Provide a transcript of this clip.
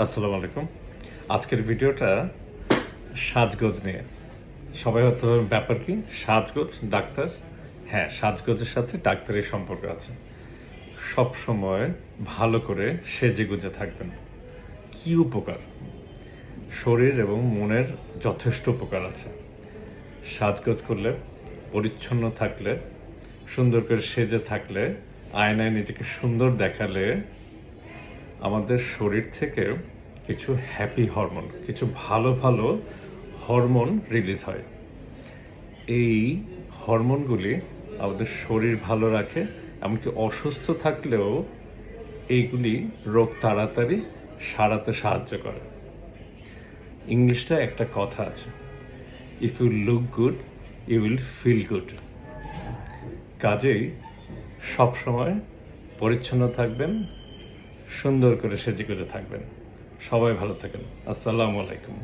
আসসালামু আলাইকুম। আজকের ভিডিওটা সাজগোজ নিয়ে। সবাই হয়তো ব্যাপার কি সাজগোজ ডাক্তার? হ্যাঁ, সাজগোজের সাথে ডাক্তারের সম্পর্ক আছে। সব সময় ভালো করে সেজেগুজে থাকবেন। কি উপকার? শরীর এবং মনের যথেষ্ট উপকার আছে। সাজগোজ করলে, পরিচ্ছন্ন থাকলে, সুন্দর করে সেজে থাকলে, আয়নায় নিজেকে সুন্দর দেখালে আমাদের শরীর থেকে কিছু হ্যাপি হরমোন, কিছু ভালো ভালো হরমোন রিলিজ হয়। এই হরমোনগুলি আমাদের শরীর ভালো রাখে, এমনকি অসুস্থ থাকলেও এইগুলি রোগ তাড়াতাড়ি সারাতে সাহায্য করে। ইংলিশটা একটা কথা আছে, if you look good you will feel good. কাজেই সবসময় পরিচ্ছন্ন থাকবেন, সুন্দর করে সেজেগুজে থাকবেন। সবাই ভালো থাকেন। আসসালামু আলাইকুম।